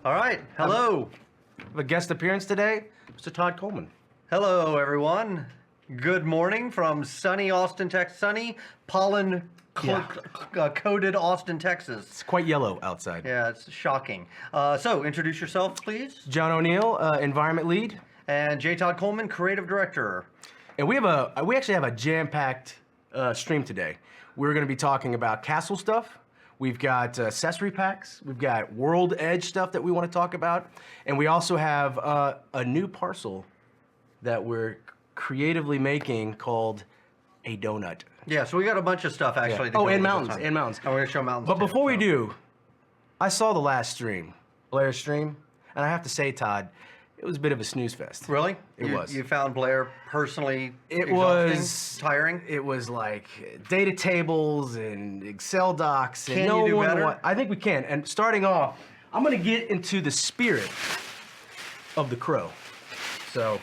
All right. Hello. We have a guest appearance today, Mr. Todd Coleman. Hello, everyone. Good morning from sunny Austin, Texas. Sunny, pollen coated Austin, Texas. It's quite yellow outside. Yeah, it's shocking. So, introduce yourself, please. Jon O'Neal, environment lead. And J Todd Coleman, creative director. And we actually have a jam-packed stream today. We're going to be talking about castle stuff. We've got accessory packs. We've got world edge stuff that we want to talk about. And we also have a new parcel that we're creatively making called a donut. Yeah, so we got a bunch of stuff actually. Yeah. Oh, and mountains, and mountains. And we're going to show mountains. But before we do, I saw the last stream, Blair's stream, and I have to say, Todd, it was a bit of a snooze fest. Really? It was. You found Blair personally exhausting, was tiring? It was like data tables and Excel docs. And Can you do better? I think we can. And starting off, I'm going to get into the spirit of the crow. So,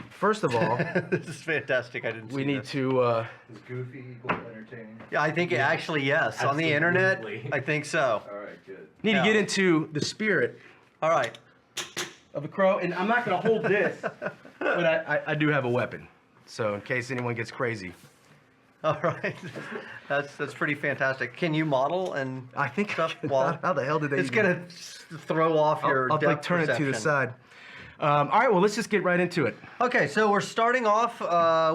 first of all, this is fantastic. I didn't see we need this. to. Is goofy equal entertaining? Yeah, I think actually yes. On the internet, I think so. All right, good. Need to get into the spirit All right. of the crow. And I'm not going to hold this, but I do have a weapon. So, in case anyone gets crazy. All right. That's pretty fantastic. Can you model and I think stuff? how the hell did they It's even- going to throw off your I'll like depth turn it to the perception. side. All right, well, let's just get right into it. Okay, so we're starting off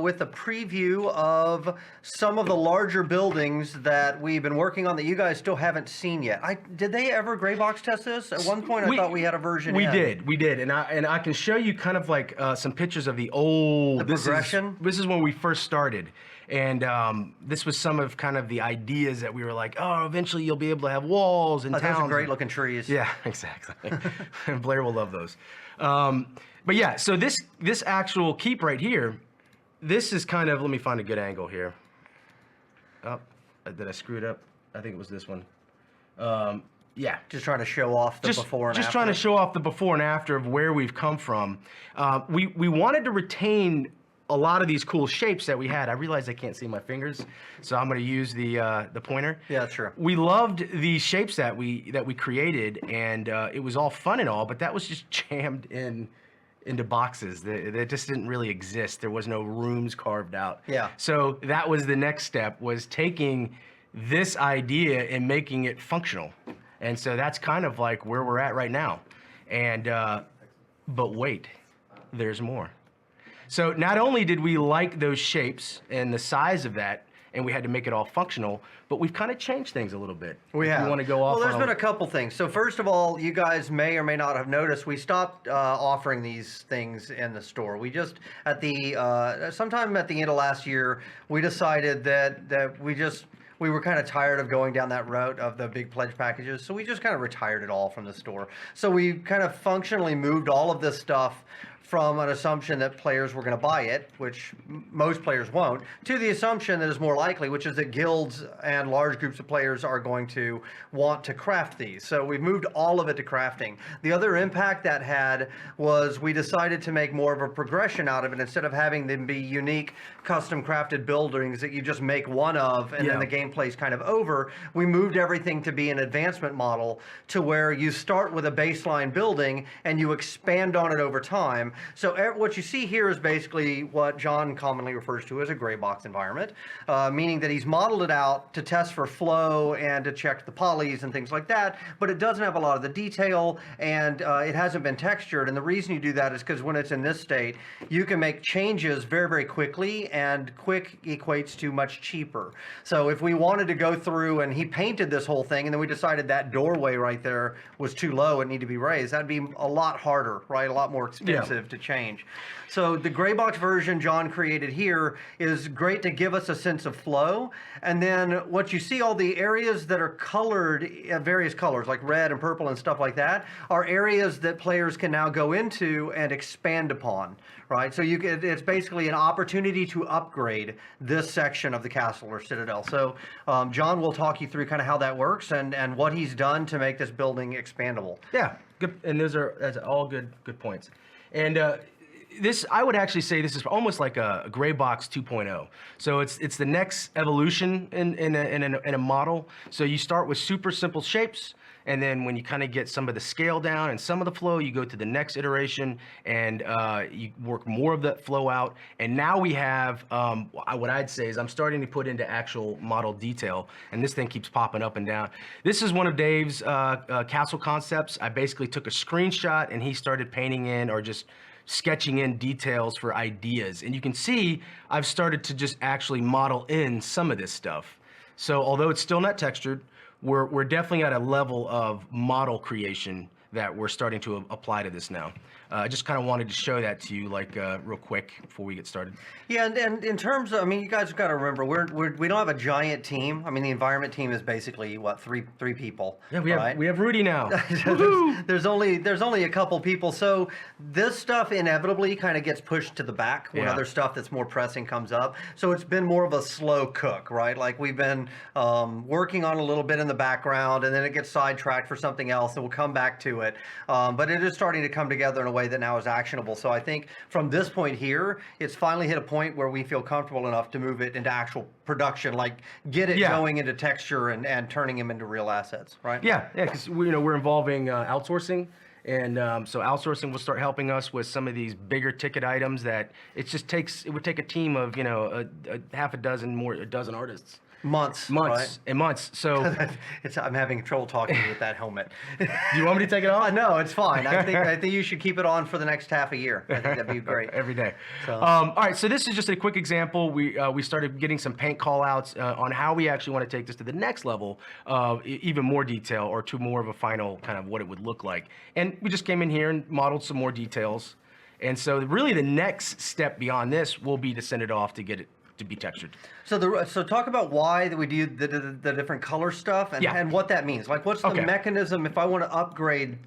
with a preview of some of the larger buildings that we've been working on that you guys still haven't seen yet. Did they ever gray box test this? At one point, I thought we had a version. We did, and I can show you kind of like some pictures of the old. progression? This is when we first started, and this was some of kind of the ideas that we were like, oh, eventually you'll be able to have walls and Those towns. are great looking trees. Yeah, exactly. Blair will love those. But yeah, so this actual keep right here, this is kind of, let me find a good angle here. Oh, did I screw it up? I think it was this one. Yeah. Just trying to show off the before and after. Just trying to show off the before and after of where we've come from. We wanted to retain a lot of these cool shapes that we had. I realize I can't see my fingers, so I'm going to use the pointer. Yeah, sure. We loved the shapes that we created, and it was all fun and all, but that was just jammed into boxes. That just didn't really exist. There was no rooms carved out. Yeah. So that was the next step, was taking this idea and making it functional. And so that's kind of like where we're at right now. And but wait, there's more. So not only did we like those shapes and the size of that, and we had to make it all functional, but we've kind of changed things a little bit. We have. You want to go off? Well, there's been a couple things. So first of all, you guys may or may not have noticed we stopped offering these things in the store. We just at the sometime at the end of last year, we decided that we were kind of tired of going down that route of the big pledge packages, so we just kind of retired it all from the store. So we kind of functionally moved all of this stuff from an assumption that players were going to buy it, which most players won't, to the assumption that is more likely, which is that guilds and large groups of players are going to want to craft these. So we've moved all of it to crafting. The other impact that had was we decided to make more of a progression out of it. Instead of having them be unique, custom crafted buildings that you just make one of and then the gameplay's kind of over, we moved everything to be an advancement model to where you start with a baseline building and you expand on it over time. So what you see here is basically what Jon commonly refers to as a gray box environment, meaning that he's modeled it out to test for flow and to check the polys and things like that, but it doesn't have a lot of the detail and it hasn't been textured. And the reason you do that is because when it's in this state, you can make changes very, very quickly, and quick equates to much cheaper. So if we wanted to go through and he painted this whole thing and then we decided that doorway right there was too low and needed to be raised, that'd be a lot harder, right? A lot more expensive to change. So the gray box version Jon created here is great to give us a sense of flow. And then what you see, all the areas that are colored various colors like red and purple and stuff like that, are areas that players can now go into and expand upon, right? So it's basically an opportunity to upgrade this section of the castle or citadel. So Jon will talk you through kind of how that works and what he's done to make this building expandable. Yeah, good. And that's all good points. And this, I would actually say this is almost like a gray box 2.0. So it's the next evolution in a model. So you start with super simple shapes, and then when you kind of get some of the scale down and some of the flow, you go to the next iteration and you work more of that flow out. And now we have what I'd say is I'm starting to put into actual model detail, and this thing keeps popping up and down. This is one of Dave's castle concepts. I basically took a screenshot and he started painting in or just sketching in details for ideas. And you can see I've started to just actually model in some of this stuff. So although it's still not textured, we're definitely at a level of model creation that we're starting to apply to this now. I just kind of wanted to show that to you, like real quick before we get started. Yeah, and in terms of, I mean, you guys have got to remember, we don't have a giant team. I mean, the environment team is basically what, three people. Yeah, we right? have Rudy now. there's only a couple people, so this stuff inevitably kind of gets pushed to the back when Yeah. other stuff that's more pressing comes up. So it's been more of a slow cook, right? Like we've been working on a little bit in the background, and then it gets sidetracked for something else, and we'll come back to it. But it is starting to come together in a way that now is actionable. So I think from this point here, it's finally hit a point where we feel comfortable enough to move it into actual production, like get it Yeah. going into texture and turning them into real assets, right? Yeah, because we're involving outsourcing, and so outsourcing will start helping us with some of these bigger ticket items that it would take a team of a half a dozen artists. Months. And months. So Right? I'm having trouble talking with that helmet. do you want me to take it off? No, it's fine. I think you should keep it on for the next half a year. I think that'd be great. Every day. So- All right, so this is just a quick example. We started getting some paint call outs on how we actually want to take this to the next level of even more detail or to more of a final kind of what it would look like. And we just came in here and modeled some more details. And so really the next step beyond this will be to send it off to get it to be textured. So talk about why that we do the different color stuff and, Yeah. and what that means. Like what's the Okay. mechanism if I want to upgrade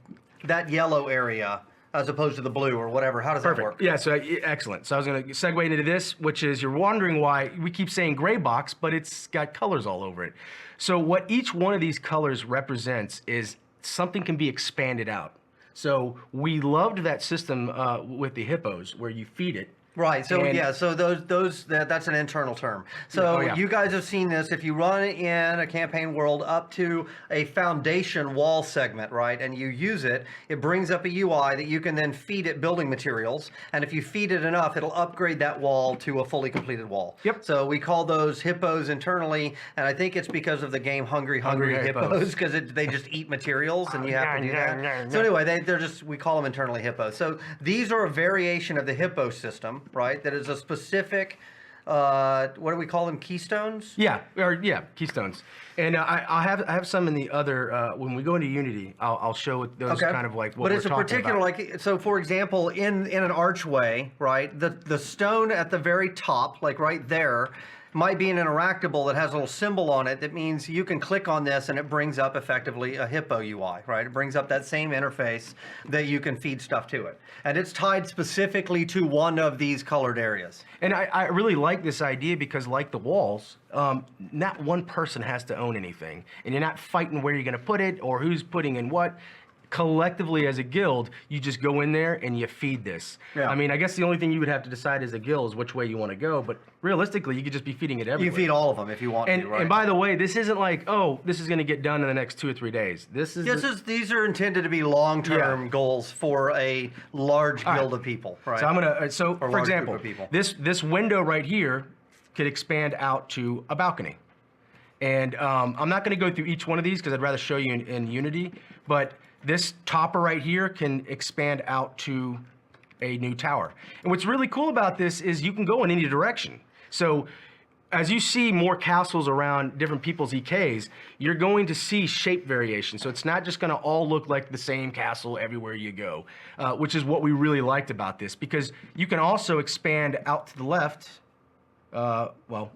that yellow area as opposed to the blue or whatever? How does that work? Yeah, so excellent. So I was going to segue into this, which is you're wondering why we keep saying gray box, but it's got colors all over it. So what each one of these colors represents is something can be expanded out. So we loved that system with the hippos where you feed it. Right. So And- yeah. So that's an internal term. So Oh, yeah. you guys have seen this. If you run in a campaign world up to a foundation wall segment, right, and you use it, it brings up a UI that you can then feed it building materials. And if you feed it enough, it'll upgrade that wall to a fully completed wall. Yep. So we call those hippos internally, and I think it's because of the game Hungry Hippos, because they just eat materials, and you have to do that. So anyway, we call them internally hippos. So these are a variation of the hippo system. Right, that is a specific, what do we call them, keystones? Yeah, keystones. And I have some in the other, when we go into Unity, I'll show those kind of like what but we're it's a talking particular, about. like, so for example, in an archway, right, the stone at the very top, like right there, might be an interactable that has a little symbol on it that means you can click on this and it brings up effectively a hippo UI, right? It brings up that same interface that you can feed stuff to it. And it's tied specifically to one of these colored areas. And I really like this idea because, like the walls, not one person has to own anything. And you're not fighting where you're going to put it or who's putting in what. Collectively as a guild, you just go in there and you feed this. Yeah. I mean, I guess the only thing you would have to decide as a guild is which way you want to go, but realistically, you could just be feeding it everywhere. You feed all of them if you want to, right? And by the way, this isn't like, oh, this is going to get done in the next 2 or 3 days. These are intended to be long-term goals for a large guild of people, right? So for large example, group of people. this window right here could expand out to a balcony. And I'm not going to go through each one of these because I'd rather show you in Unity, but this topper right here can expand out to a new tower. And what's really cool about this is you can go in any direction. So as you see more castles around different people's EKs, you're going to see shape variation. So it's not just going to all look like the same castle everywhere you go, which is what we really liked about this, because you can also expand out to the left. Left.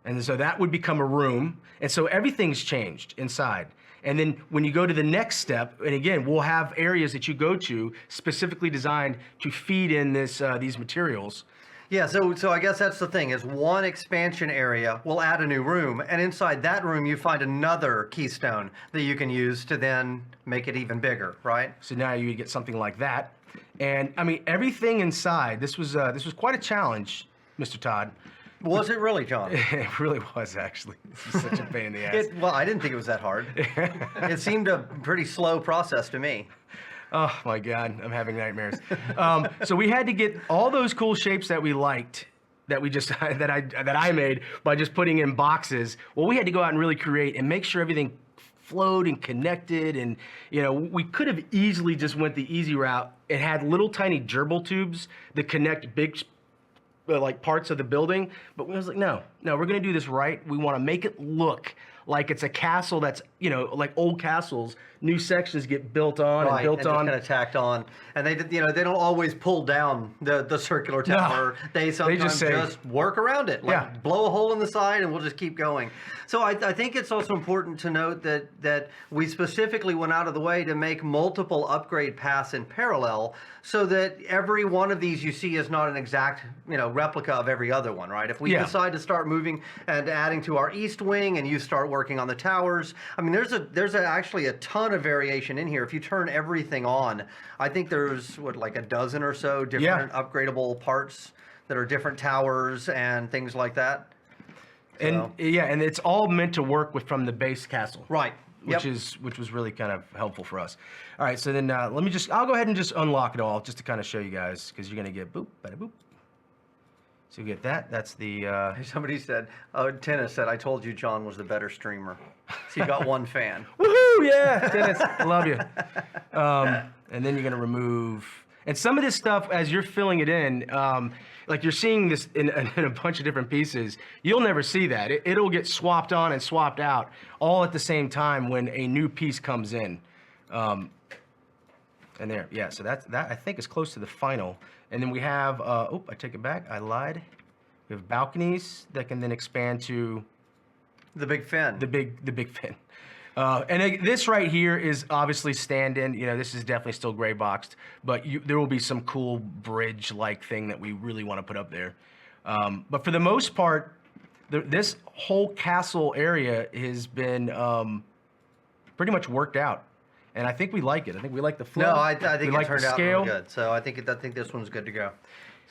And so that would become a room. And so everything's changed inside. And then when you go to the next step, and again, we'll have areas that you go to specifically designed to feed in these materials. Yeah, so I guess that's the thing, is one expansion area will add a new room, and inside that room you find another keystone that you can use to then make it even bigger, right? So now you get something like that. And I mean, everything inside, this was quite a challenge, Mr. Todd, Was it really, John? It really was, actually. This is such a pain in the ass. Well, I didn't think it was that hard. It seemed a pretty slow process to me. Oh my God, I'm having nightmares. So we had to get all those cool shapes that we liked, that we just that I made by just putting in boxes. Well, we had to go out and really create and make sure everything flowed and connected. And we could have easily just went the easy route. It had little tiny gerbil tubes that connect big like parts of the building, but we was like, no, we're gonna do this right. We want to make it look like it's a castle that's, like old castles, new sections get built on and built on. Just kind of tacked on. And they don't always pull down the circular tower. No, they sometimes just work around it. Like blow a hole in the side and we'll just keep going. So I think it's also important to note that we specifically went out of the way to make multiple upgrade paths in parallel so that every one of these you see is not an exact, replica of every other one, right? If we decide to start moving and adding to our east wing and you start working on the towers, I mean, there's actually a ton of variation in here. If you turn everything on, I think there's like a dozen or so different upgradable parts that are different towers and things like that. So. And it's all meant to work from the base castle. Right. Which was really kind of helpful for us. All right, so then I'll go ahead and just unlock it all just to kind of show you guys, because you're gonna get boop, bada boop. So you get that. That's the. Somebody said, Tennis said, I told you John was the better streamer. So you got one fan. Woohoo! Yeah, Tennis, I love you. And then you're gonna remove, and some of this stuff as you're filling it in, like you're seeing this in a bunch of different pieces. You'll never see that. It'll get swapped on and swapped out all at the same time when a new piece comes in. And there, yeah. So that I think is close to the final. And then we have, I take it back. I lied. We have balconies that can then expand to the big fin. The big fin. This right here is obviously stand-in. This is definitely still gray boxed, but there will be some cool bridge-like thing that we really want to put up there. But for the most part, this whole castle area has been pretty much worked out. And I think we like it. I think we like the flow. No, I think it turned out really good. So I think this one's good to go.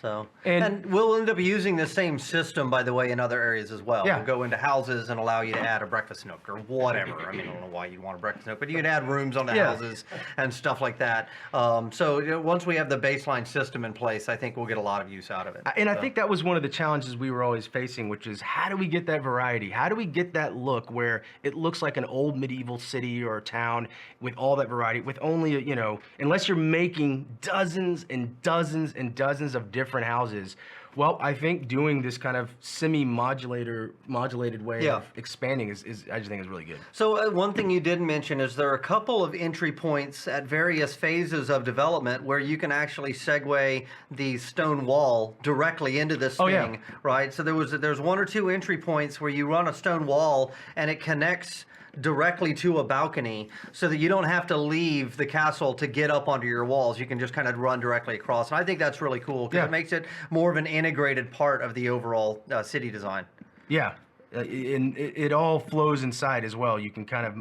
So and we'll end up using the same system, by the way, in other areas as well. Yeah. We'll go into houses and allow you to add a breakfast nook or whatever. I mean, I don't know why you'd want a breakfast nook, but you can add rooms on the houses and stuff like that. So once we have the baseline system in place, I think we'll get a lot of use out of it. And I think that was one of the challenges we were always facing, which is how do we get that variety? How do we get that look where it looks like an old medieval city or town with all that variety, with only, unless you're making dozens and dozens and dozens of different houses. Well, I think doing this kind of modulated way of expanding is I just think is really good. So one thing you didn't mention is there are a couple of entry points at various phases of development where you can actually segue the stone wall directly into this thing, right? So there's one or two entry points where you run a stone wall and it connects directly to a balcony so that you don't have to leave the castle to get up onto your walls. You can just kind of run directly across. And I think that's really cool because it makes it more of an integrated part of the overall city design. Yeah. And it all flows inside as well. You can kind of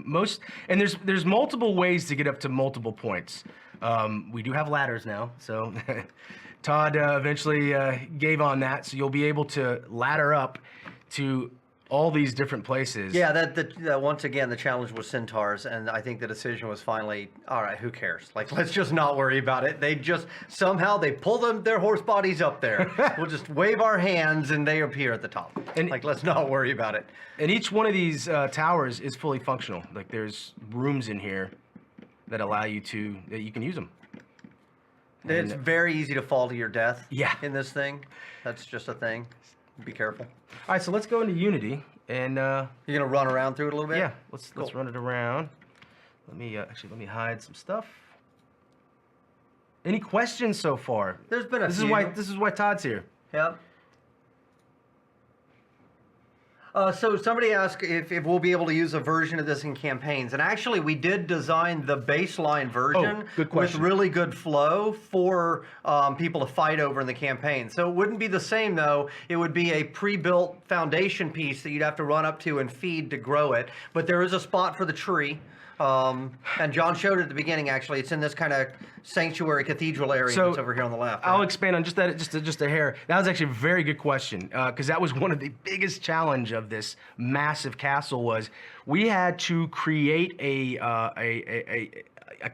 and there's multiple ways to get up to multiple points. We do have ladders now, so Todd eventually gave on that, so you'll be able to ladder up to all these different places. Yeah, that once again, the challenge was centaurs, and I think the decision was finally, all right, who cares? Like, let's just not worry about it. They just, somehow, they pull their horse bodies up there. We'll just wave our hands, and they appear at the top. And like, let's not worry about it. And each one of these towers is fully functional. Like, there's rooms in here that allow you that you can use them. It's very easy to fall to your death in this thing. That's just a thing. Be careful. All right, so let's go into Unity, and you're gonna run around through it a little bit. Yeah, let's run it around. Let me hide some stuff. Any questions so far? There's been a few. This is why Todd's here. Yep. So somebody asked if we'll be able to use a version of this in campaigns. And actually, we did design the baseline version with really good flow for people to fight over in the campaign. So it wouldn't be the same, though. It would be a pre-built foundation piece that you'd have to run up to and feed to grow it. But there is a spot for the tree. And John showed it at the beginning. Actually, it's in this kind of sanctuary cathedral area So, that's over here on the left. I'll right? expand on just that, just a hair. That was actually a very good question, because that was one of the biggest challenge of this massive castle was we had to create a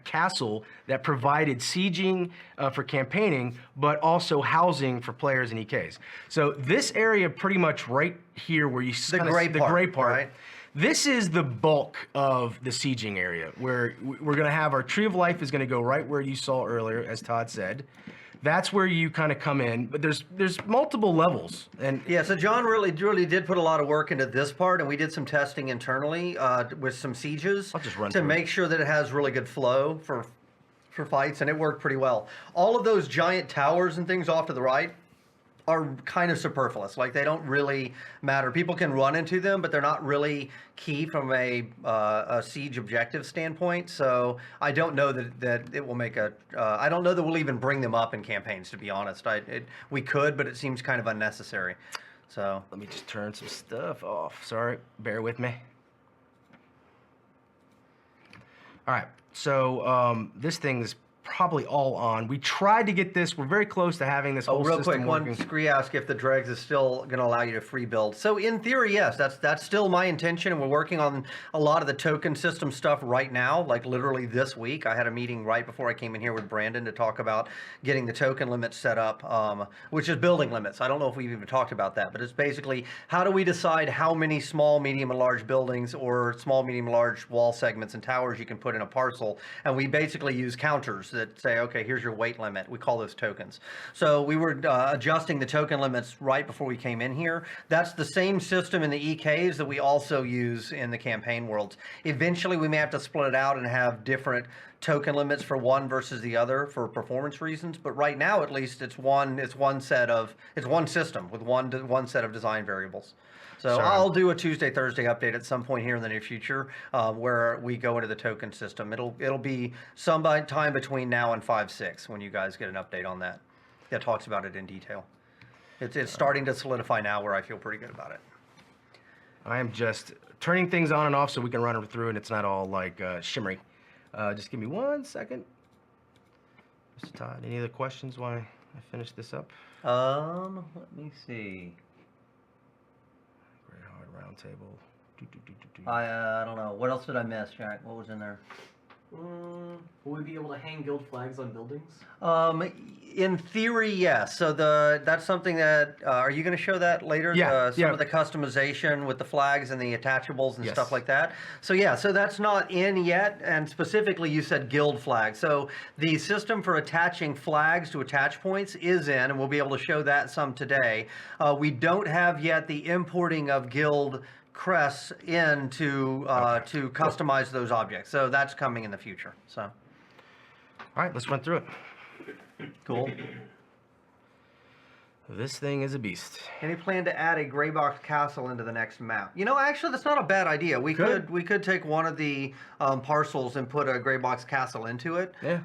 castle that provided sieging for campaigning, but also housing for players and EKs. So this area, pretty much right here, where you The gray part, right? This is the bulk of the sieging area, where we're going to have our Tree of Life is going to go right where you saw earlier, as Todd said. That's where you kind of come in, but there's multiple levels. And Yeah, so John really did put a lot of work into this part, and we did some testing internally with some sieges I'll just run to through make sure that it has really good flow for fights, and it worked pretty well. All of those giant towers and things off to the right are kind of superfluous. Like, they don't really matter. People can run into them, but they're not really key from a siege objective standpoint. So I don't know that it will make a. I don't know that we'll even bring them up in campaigns. To be honest, we could, but it seems kind of unnecessary. So let me just turn some stuff off. Sorry, bear with me. All right, so this thing is probably all on. We tried to get this. We're very close to having this whole real system quick, working. one Scree asked if the dregs is still going to allow you to free build. So in theory, yes, that's still my intention, and we're working on a lot of the token system stuff right now, like literally this week. I had a meeting right before I came in here with Brandon to talk about getting the token limits set up, which is building limits. I don't know if we've even talked about that, but it's basically how do we decide how many small, medium, and large buildings or small, medium, large wall segments and towers you can put in a parcel, and we basically use counters that say, okay, here's your weight limit. We call those tokens. So we were adjusting the token limits right before we came in here. That's the same system in the EKs that we also use in the campaign worlds. Eventually, we may have to split it out and have different token limits for one versus the other for performance reasons. But right now, at least, it's one system with one set of design variables. So I'll do a Tuesday, Thursday update at some point here in the near future where we go into the token system. It'll be some time between now and 5.6 when you guys get an update on that. That talks about it in detail. It's starting to solidify now where I feel pretty good about it. I am just turning things on and off so we can run it through and it's not all like shimmery. Just give me 1 second. Mr. Todd, any other questions while I finish this up? Let me see. Great hard round table. I don't know. What else did I miss, Jack? What was in there? Will we be able to hang guild flags on buildings? In theory, yes. So that's something that are you going to show that later? Yeah, Some of the customization with the flags and the attachables and Yes. stuff like that. So yeah, so that's not in yet. And specifically, you said guild flags. So the system for attaching flags to attach points is in, and we'll be able to show that some today. We don't have yet the importing of guild crests in to customize those objects. So that's coming in the future. So All right, let's run through it. cool. This thing is a beast. Any plan to add a gray box castle into the next map? You know, actually, that's not a bad idea. We could take one of the parcels and put a gray box castle into it. Yeah.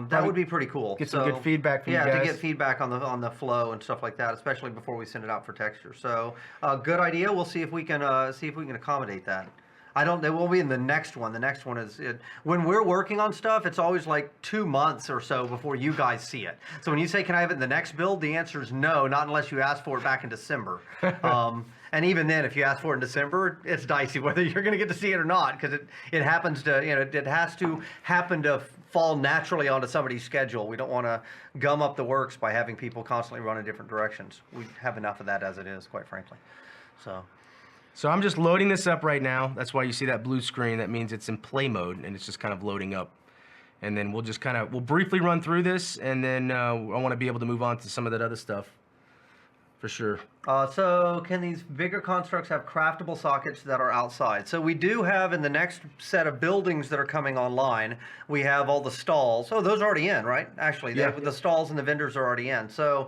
That would be pretty cool. Get some good feedback from you to guys. get feedback on the flow and stuff like that, especially before we send it out for texture. So, good idea. We'll see if we can accommodate that. They won't be in the next one. The next one is when we're working on stuff, it's always like 2 months or so before you guys see it. So when you say, can I have it in the next build? The answer is no, not unless you ask for it back in December. And even then, if you ask for it in December, it's dicey whether you're going to get to see it or not, because it happens to, it has to happen to fall naturally onto somebody's schedule. We don't want to gum up the works by having people constantly run in different directions. We have enough of that as it is, quite frankly. So I'm just loading this up right now. That's why you see that blue screen. That means it's in play mode and it's just kind of loading up. And then we'll briefly run through this, and then I want to be able to move on to some of that other stuff for sure. So can these bigger constructs have craftable sockets that are outside? So we do have in the next set of buildings that are coming online, we have all the stalls. Oh, those are already in, right? Actually, Yeah. the stalls and the vendors are already in. So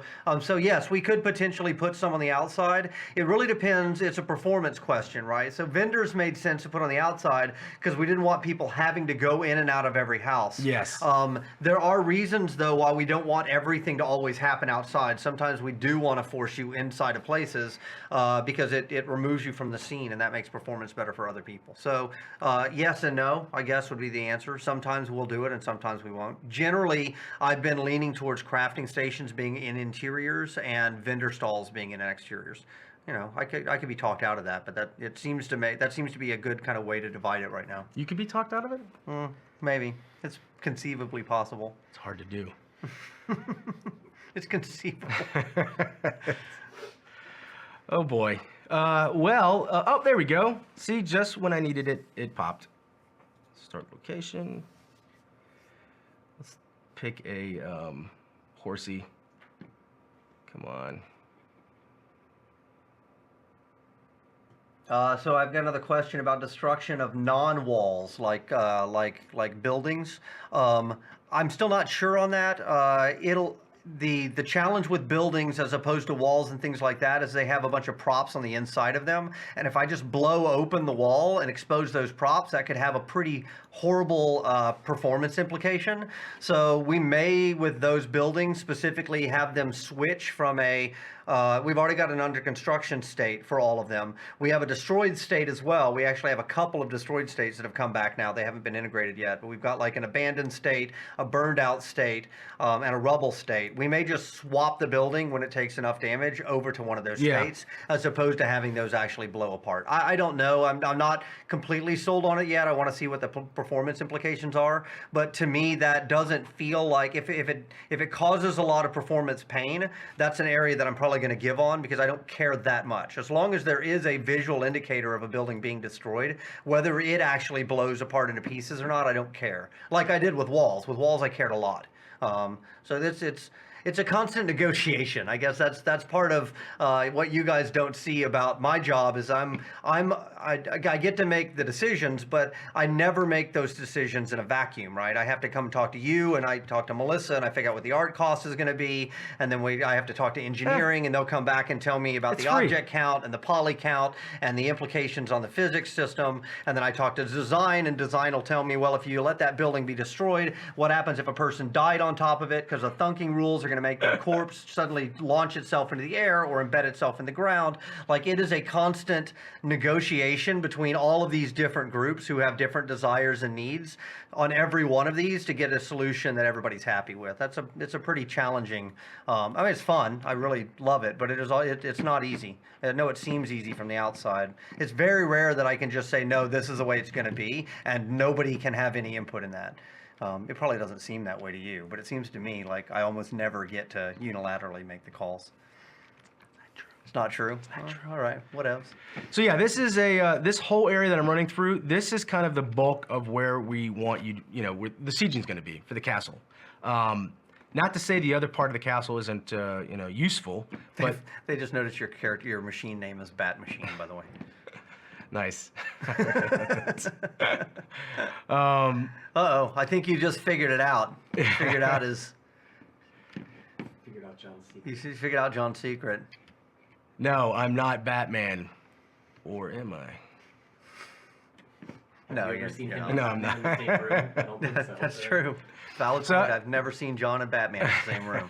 yes, we could potentially put some on the outside. It really depends. It's a performance question, right? So vendors made sense to put on the outside because we didn't want people having to go in and out of every house. Yes. There are reasons, though, why we don't want everything to always happen outside. Sometimes we do want to force you you inside of places because it removes you from the scene, and that makes performance better for other people. So yes and no, I guess, would be the answer. Sometimes we'll do it and sometimes we won't. Generally, I've been leaning towards crafting stations being in interiors and vendor stalls being in exteriors. You know, I could be talked out of that, but that seems to be a good kind of way to divide it right now. You could be talked out of it? Maybe it's conceivably possible. It's hard to do. It's conceivable. Oh boy. Oh, there we go. See, just when I needed it, it popped. Start location. Let's pick a horsey. Come on. So I've got another question about destruction of non-walls, like buildings. I'm still not sure on that. The challenge with buildings as opposed to walls and things like that is they have a bunch of props on the inside of them, and if I just blow open the wall and expose those props, that could have a pretty horrible performance implication. So we may, with those buildings specifically, have them switch from a we've already got an under construction state for all of them. We have a destroyed state as well. We actually have a couple of destroyed states that have come back now. They haven't been integrated yet, but we've got like an abandoned state, a burned out state, and a rubble state. We may just swap the building when it takes enough damage over to one of those states, as opposed to having those actually blow apart. I don't know. I'm not completely sold on it yet. I want to see what the performance implications are. But to me, that doesn't feel like if it causes a lot of performance pain, that's an area that I'm probably going to give on because I don't care that much. As long as there is a visual indicator of a building being destroyed, whether it actually blows apart into pieces or not, I don't care. Like I did with walls. With walls, I cared a lot. So it's a constant negotiation. I guess that's part of what you guys don't see about my job is I get to make the decisions, but I never make those decisions in a vacuum, right? I have to come talk to you, and I talk to Melissa, and I figure out what the art cost is going to be, and then I have to talk to engineering, and they'll come back and tell me about the object count and the poly count and the implications on the physics system, and then I talk to design, and design will tell me, well, if you let that building be destroyed, what happens if a person died on top of it because the thunking rules are going to make the corpse suddenly launch itself into the air or embed itself in the ground. Like it is a constant negotiation between all of these different groups who have different desires and needs on every one of these to get a solution that everybody's happy with. It's a pretty challenging. I mean, it's fun. I really love it, but it's not easy. I know it seems easy from the outside. It's very rare that I can just say no, this is the way it's going to be, and nobody can have any input in that. It probably doesn't seem that way to you, but it seems to me like I almost never get to unilaterally make the calls. It's not true. All right, what else? So yeah, this is this whole area that I'm running through. This is kind of the bulk of where we want where the sieging is going to be for the castle. Not to say the other part of the castle isn't useful, but they just noticed your machine name is Bat Machine, by the way. Nice. Uh-oh, I think you just figured it out. Figured out John's secret. You figured out John's secret. No, I'm not Batman. Or am I? No, Have you ever seen him? No, I'm not. In the same room? I don't think so. That's true. Valid point. I've never seen John and Batman in the same room.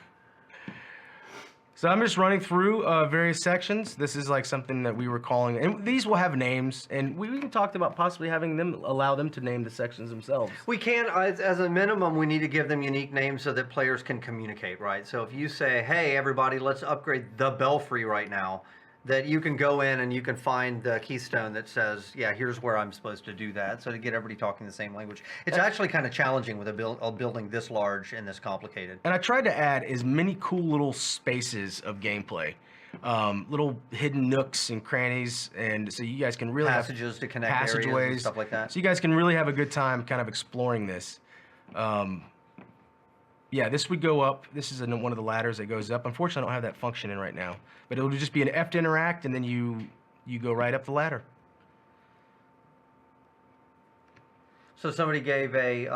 So I'm just running through various sections. This is like something that we were calling, and these will have names, and we even talked about possibly having them allow them to name the sections themselves. We can, as a minimum, we need to give them unique names so that players can communicate, right? So if you say, hey, everybody, let's upgrade the belfry right now, that you can go in and you can find the keystone that says, yeah, here's where I'm supposed to do that. So to get everybody talking the same language. It's actually kind of challenging with a building this large and this complicated. And I tried to add as many cool little spaces of gameplay. Little hidden nooks and crannies, and so you guys can really passages to connect passageways areas and stuff like that. So you guys can really have a good time kind of exploring this. Yeah, this would go up. This is one of the ladders that goes up. Unfortunately, I don't have that function in right now. But it'll just be an F to interact, and then you go right up the ladder. So somebody gave a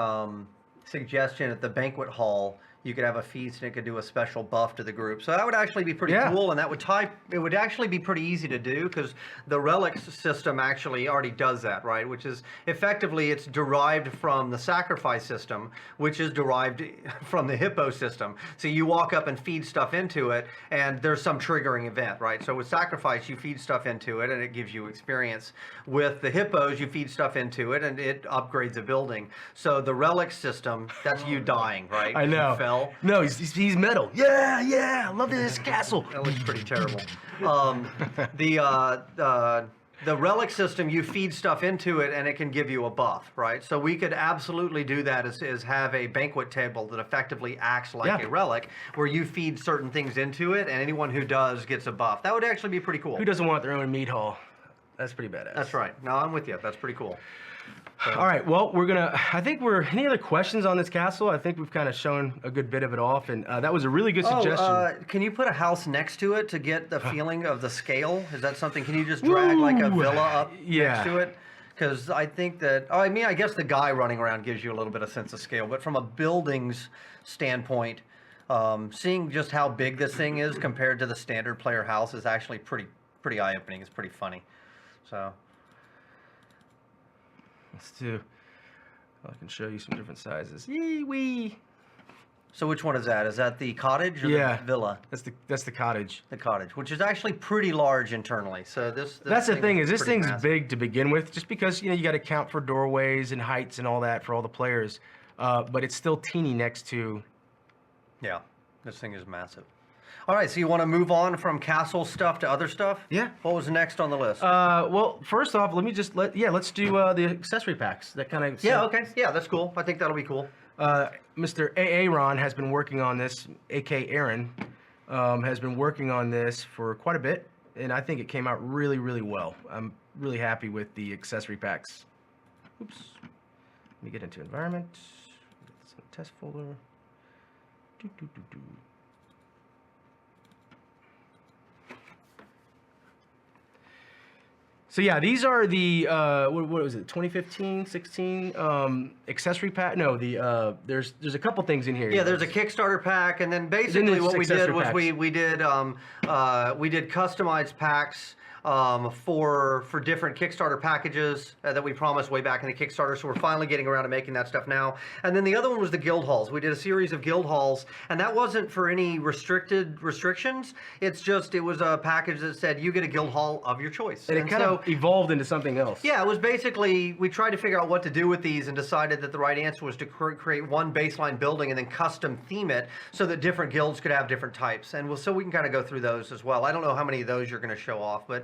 suggestion at the banquet hall. you could have a feast and it could do a special buff to the group. So that would actually be pretty Yeah. cool, and that would it would actually be pretty easy to do because the relics system actually already does that, right? Which is effectively it's derived from the sacrifice system, which is derived from the hippo system. So you walk up and feed stuff into it, and there's some triggering event, right? So with sacrifice, you feed stuff into it, and it gives you experience. With the hippos, you feed stuff into it, and it upgrades a building. So the relic system, that's you dying, right? I 'Cause you know. fell. No, he's metal. Yeah, I love this castle. That looks pretty terrible. The relic system, you feed stuff into it and it can give you a buff, right? So we could absolutely do that as have a banquet table that effectively acts like Yeah. a relic, where you feed certain things into it and anyone who does gets a buff. That would actually be pretty cool. Who doesn't want their own meat hall? That's pretty badass. That's right. No, I'm with you. That's pretty cool. All right, well, any other questions on this castle? I think we've kind of shown a good bit of it off, and that was a really good suggestion. Can you put a house next to it to get the feeling of the scale? Is that something? Can you just drag like a Woo! villa up Yeah. next to it? Because I think that, I guess the guy running around gives you a little bit of sense of scale, but from a buildings standpoint, seeing just how big this thing is compared to the standard player house is actually pretty eye-opening. It's pretty funny. So. Let's do. I can show you some different sizes. Yee-wee. So which one is that? Is that the cottage or Yeah. the villa? That's the cottage. The cottage, which is actually pretty large internally. So this That's the thing is this pretty thing's massive. big to begin with, just because you got to count for doorways and heights and all that for all the players, but it's still teeny next to. Yeah, this thing is massive. All right, so you want to move on from castle stuff to other stuff? Yeah. What was next on the list? Well, first off, let's do the accessory packs. That kind of. Yeah, okay. Yeah, that's cool. I think that'll be cool. Mr. Aaron has been working on this, A.K. Aaron, has been working on this for quite a bit, and I think it came out really, really well. I'm really happy with the accessory packs. Oops. Let me get into environment. It's in the test folder. Do. So yeah, these are the what was it? 2015, 16 accessory pack. No, there's a couple things in here. Yeah, there's a Kickstarter pack, and then basically there's what we did accessory was packs. we did customized packs for different Kickstarter packages that we promised way back in the Kickstarter. So we're finally getting around to making that stuff now. And then the other one was the guild halls. We did a series of guild halls, and that wasn't for any restrictions. It was a package that said you get a guild hall of your choice. and it kind of evolved into something else. Yeah, it was basically, we tried to figure out what to do with these and decided that the right answer was to create one baseline building and then custom theme it so that different guilds could have different types. And so we can kind of go through those as well. I don't know how many of those you're going to show off, but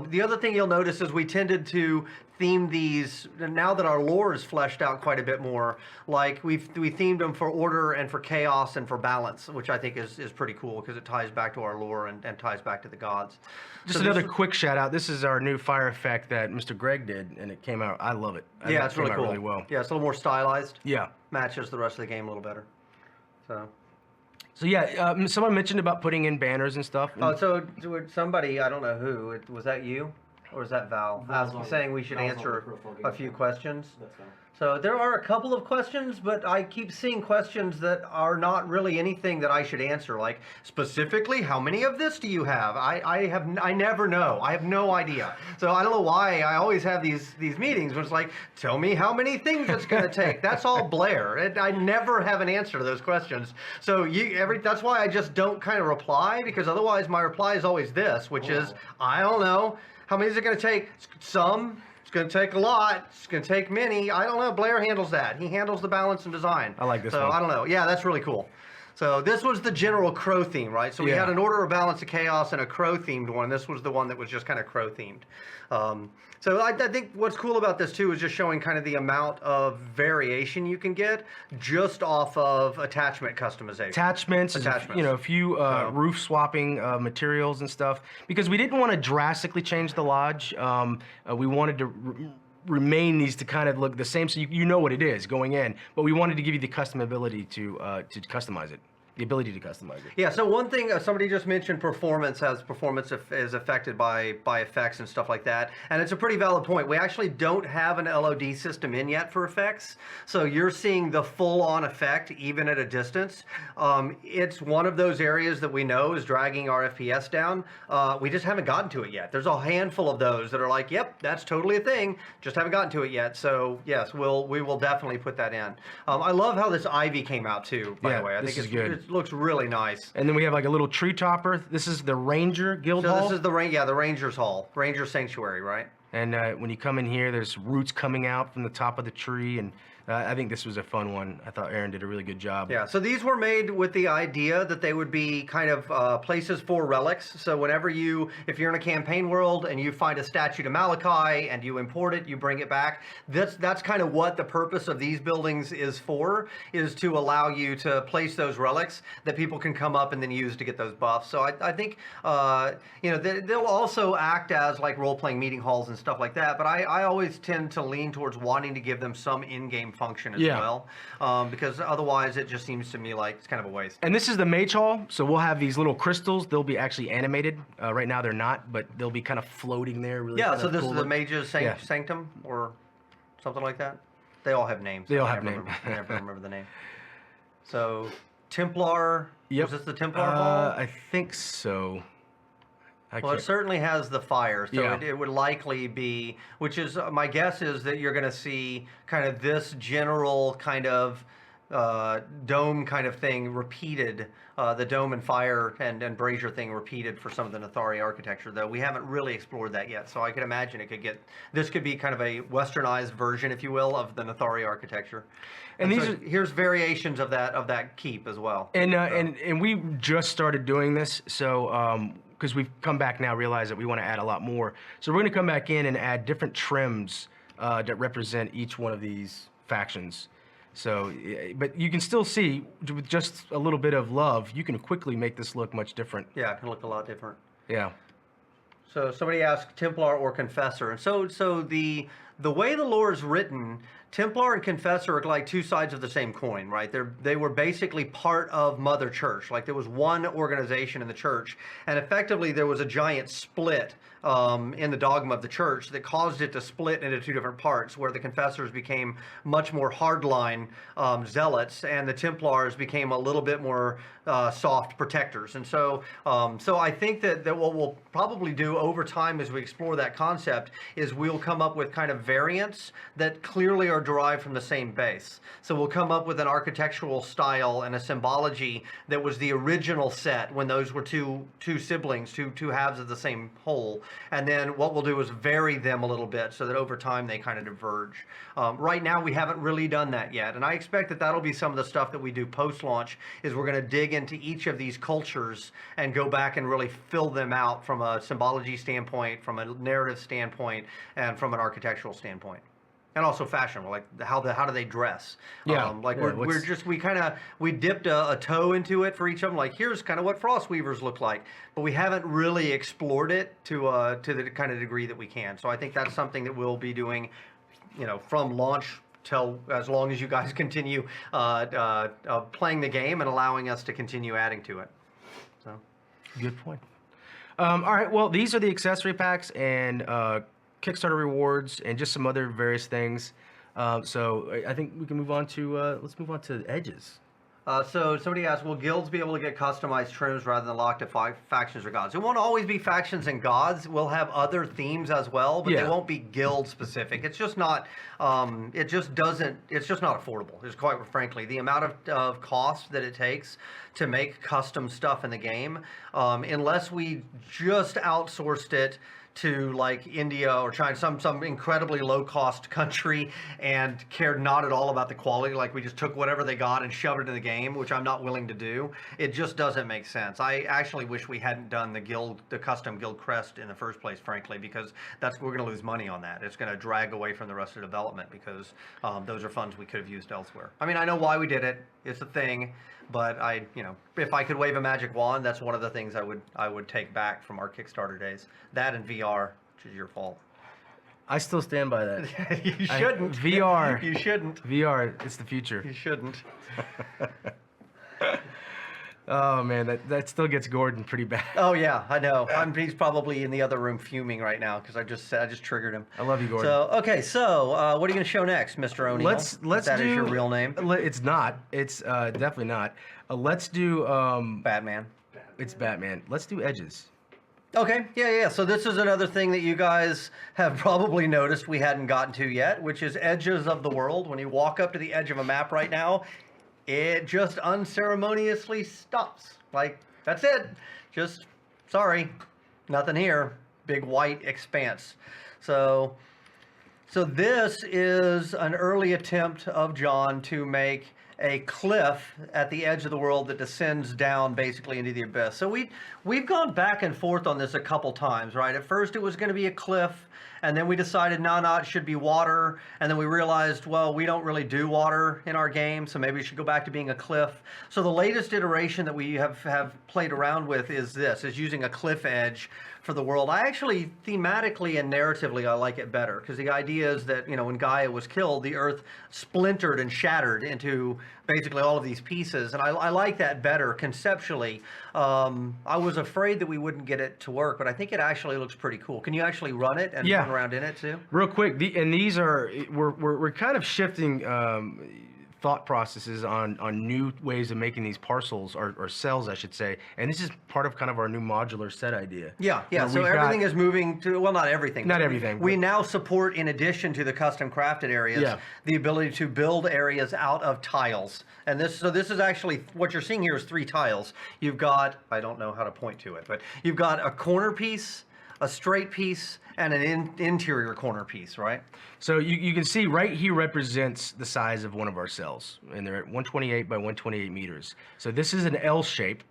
the other thing you'll notice is we tended to theme these, now that our lore is fleshed out quite a bit more, like we themed them for order and for chaos and for balance, which I think is pretty cool because it ties back to our lore and ties back to the gods. Just So another this- quick shout out. This is our new fire effect that Mr. Greg did, and it came out. I love it. I think Yeah, it it's came really out cool. Really well. Yeah, it's a little more stylized. Yeah. Matches the rest of the game a little better. So yeah, someone mentioned about putting in banners and stuff. Oh, so somebody, I don't know who, was that you? Or was that Val? Val's on- Saying we should Val's on the answer Crowfall game a few channel. questions. That's fine. So there are a couple of questions, but I keep seeing questions that are not really anything that I should answer. Like, specifically, how many of this do you have? I never know. I have no idea. So I don't know why I always have these meetings where it's like, tell me how many things it's going to take. That's all Blair. I never have an answer to those questions. So that's why I just don't kind of reply, because otherwise my reply is always this, which is, I don't know. How many is it going to take? Some. It's going to take a lot. It's going to take many. I don't know. Blair handles that. He handles the balance and design. I like this So one. I don't know. Yeah, that's really cool. So this was the general crow theme, right? So we Yeah. had an order of balance of chaos and a crow themed one. This was the one that was just kind of crow themed. So I think what's cool about this too is just showing kind of the amount of variation you can get just off of attachment customization. Attachments, Attachments. a few roof swapping materials and stuff, because we didn't want to drastically change the lodge. We wanted to remain these to kind of look the same, so you know what it is going in, but we wanted to give you the custom ability to customize it. the ability to customize it. Yeah, so one thing, somebody just mentioned performance is affected by effects and stuff like that. And it's a pretty valid point. We actually don't have an LOD system in yet for effects. So you're seeing the full-on effect even at a distance. It's one of those areas that we know is dragging our FPS down. We just haven't gotten to it yet. There's a handful of those that are like, yep, that's totally a thing. Just haven't gotten to it yet. So yes, we will definitely put that in. I love how this ivy came out too, by Yeah, the way. I this think is good. it looks really nice. And then we have like a little tree topper. This is the Ranger Guild So Hall. this is the Ranger's Hall, Ranger Sanctuary, right? And when you come in here, there's roots coming out from the top of the tree, and I think this was a fun one. I thought Aaron did a really good job. Yeah, so these were made with the idea that they would be kind of places for relics. So whenever if you're in a campaign world and you find a statue to Malachi and you import it, you bring it back. That's kind of what the purpose of these buildings is for, is to allow you to place those relics that people can come up and then use to get those buffs. So I think, they'll also act as like role-playing meeting halls and stuff like that. But I always tend to lean towards wanting to give them some in-game function as well, because otherwise it just seems to me like it's kind of a waste. And this is the Mage Hall, so we'll have these little crystals. They'll be actually animated. Right now they're not, but they'll be kind of floating there. Really Yeah, kind so of this cool is the look. Mage's Sanctum or something like that. They all have names. They all I have never names. remember- I never remember the name. So Templar. Yep. Was this the Templar Hall? I think so. Well, it certainly has the fire, so Yeah. it would likely be, which is, my guess is that you're going to see kind of this general kind of dome kind of thing repeated, the dome and fire and brazier thing repeated for some of the Nathari architecture, though we haven't really explored that yet. So I could imagine this could be kind of a westernized version, if you will, of the Nathari architecture. And these so are- here's variations of that keep as well. And and we just started doing this, so because we've come back now, realize that we want to add a lot more. So we're going to come back in and add different trims that represent each one of these factions. So, but you can still see with just a little bit of love, you can quickly make this look much different. Yeah, it can look a lot different. Yeah. So somebody asked Templar or Confessor, and so the way the lore is written, Templar and Confessor are like two sides of the same coin, right? They were basically part of Mother Church. Like there was one organization in the church, and effectively there was a giant split in the dogma of the church that caused it to split into two different parts, where the Confessors became much more hardline zealots, and the Templars became a little bit more soft protectors. And so I think that what we'll probably do over time as we explore that concept is we'll come up with kind of variants that clearly are derived from the same base. So we'll come up with an architectural style and a symbology that was the original set when those were two siblings, two halves of the same whole. And then what we'll do is vary them a little bit so that over time they kind of diverge. Right now we haven't really done that yet, and I expect that that'll be some of the stuff that we do post-launch, is we're going to dig into each of these cultures and go back and really fill them out from a symbology standpoint, from a narrative standpoint, and from an architectural standpoint. And also fashion, like how do they dress? Yeah, Like yeah, we dipped a toe into it for each of them. Like here's kind of what frost weavers look like, but we haven't really explored it to the kind of degree that we can. So I think that's something that we'll be doing, from launch till as long as you guys continue playing the game and allowing us to continue adding to it. So Good point. All right, well, these are the accessory packs and Kickstarter rewards and just some other various things. So I think we can move on to, let's move on to edges. So somebody asked, will guilds be able to get customized trims rather than locked to factions or gods? It won't always be factions and gods. We'll have other themes as well, but Yeah. they won't be guild specific. It's just not, it's just not affordable. It's quite frankly, the amount of cost that it takes to make custom stuff in the game, unless we just outsourced it to like India or China, some incredibly low cost country, and cared not at all about the quality, like we just took whatever they got and shoved it in the game, which I'm not willing to do. It just doesn't make sense. I actually wish we hadn't done the custom guild crest in the first place, frankly, because we're going to lose money on that. It's going to drag away from the rest of development, because those are funds we could have used elsewhere. I mean, I know why we did it. It's a thing. But if I could wave a magic wand, that's one of the things I would take back from our Kickstarter days. That and VR, which is your fault. I still stand by that. You shouldn't. VR. You shouldn't. VR, it's the future. You shouldn't. Oh man, that still gets Gordon pretty bad. Oh yeah, I know. He's probably in the other room fuming right now because I just triggered him. I love you, Gordon. So okay, so what are you going to show next, Mr. O'Neal? Let's If that do. is your real name. It's not. It's definitely not. Let's do. Batman. It's Batman. Let's do edges. Okay, yeah. So this is another thing that you guys have probably noticed we hadn't gotten to yet, which is edges of the world. When you walk up to the edge of a map right now, it just unceremoniously stops. Like, that's it. Just, sorry, nothing here. Big white expanse. So this is an early attempt of Jon to make a cliff at the edge of the world that descends down basically into the abyss. So we've gone back and forth on this a couple times, right? At first it was going to be a cliff, and then we decided no, it should be water, and then we realized, well, we don't really do water in our game, so maybe it should go back to being a cliff. So the latest iteration that we have played around with is using a cliff edge for the world. I actually, thematically and narratively, I like it better, because the idea is that, when Gaia was killed, the Earth splintered and shattered into basically all of these pieces, and I like that better conceptually. I was afraid that we wouldn't get it to work, but I think it actually looks pretty cool. Can you actually run it and run around in it too? Real quick, these are we're kind of shifting thought processes on new ways of making these parcels or cells, I should say, and this is part of kind of our new modular set idea. Yeah. So everything is moving to, well, not everything. Not everything. We now support, in addition to the custom crafted areas, the ability to build areas out of tiles. And this is actually, what you're seeing here is 3 tiles. You've got, I don't know how to point to it, but you've got a corner piece, a straight piece, and an interior corner piece, right? So you can see right here represents the size of one of our cells, and they're at 128 by 128 meters. So this is an L shape,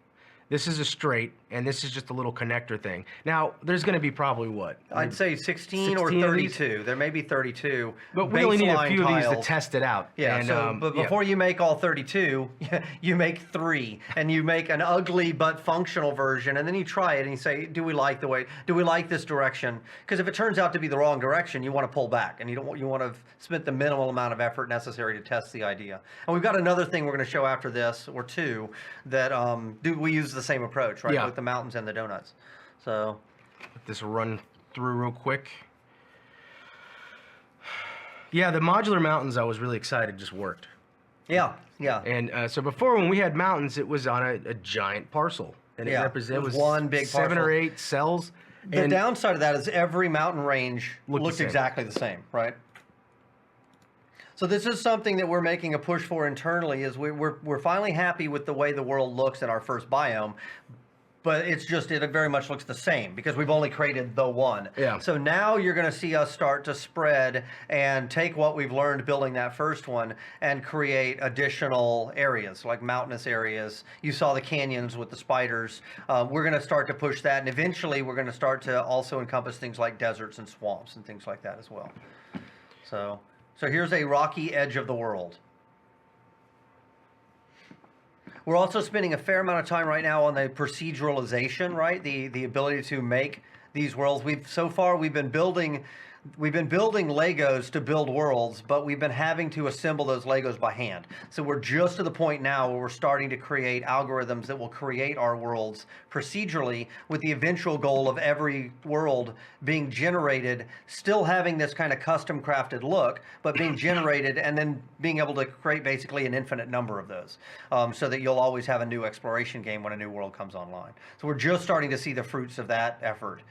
this is a straight, and this is just a little connector thing. Now, there's going to be probably what? I'd say 16 or 16 of 32. There may be 32. But we only need a few tiles. of these to test it out. Yeah, and, but before you make all 32, you make 3, and you make an ugly but functional version, and then you try it and you say, do we like this direction? Because if it turns out to be the wrong direction, you want to pull back, and you want to spend the minimal amount of effort necessary to test the idea. And we've got another thing we're going to show after this, or 2, that we use the same approach, right? With the mountains and the donuts. So let this run through real quick. Yeah, the modular mountains, I was really excited, just worked. Yeah. And so before, when we had mountains, it was on a giant parcel, and it represented one big 7 parcel. or 8 cells. The downside of that is every mountain range looked the exactly the same, right? So this is something that we're making a push for internally. Is we're finally happy with the way the world looks in our first biome, but it very much looks the same because we've only created the one. Yeah. So now you're going to see us start to spread and take what we've learned building that first one and create additional areas, like mountainous areas. You saw the canyons with the spiders. We're going to start to push that, and eventually we're going to start to also encompass things like deserts and swamps and things like that as well. So here's a rocky edge of the world. We're also spending a fair amount of time right now on the proceduralization, right? The ability to make these worlds. We've been building Legos to build worlds, but we've been having to assemble those Legos by hand. So we're just to the point now where we're starting to create algorithms that will create our worlds procedurally, with the eventual goal of every world being generated, still having this kind of custom crafted look, but being generated and then being able to create basically an infinite number of those, so that you'll always have a new exploration game when a new world comes online. So we're just starting to see the fruits of that effort.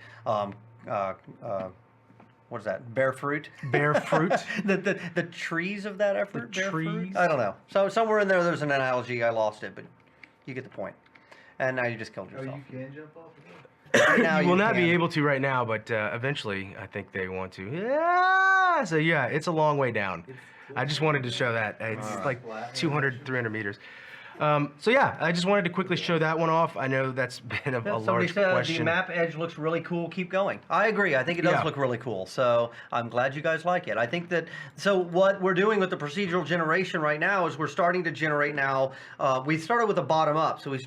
What is that? Bear fruit? Bear fruit? the trees of that effort? The bear trees? Fruit? I don't know. So somewhere in there's an analogy. I lost it, but you get the point. And now you just killed yourself. Oh, you can jump off of it? Right now You will not can. be able to right now, but eventually I think they want to. Yeah. So yeah, it's a long way down. I just wanted to show that. It's like 200, 300 meters. So yeah, I just wanted to quickly show that one off. I know that's been a Somebody large said question. the map edge looks really cool. Keep going. I agree. I think it does look really cool. So I'm glad you guys like it. I think that, so what we're doing with the procedural generation right now is we're starting to generate now. We started with a bottom up. So we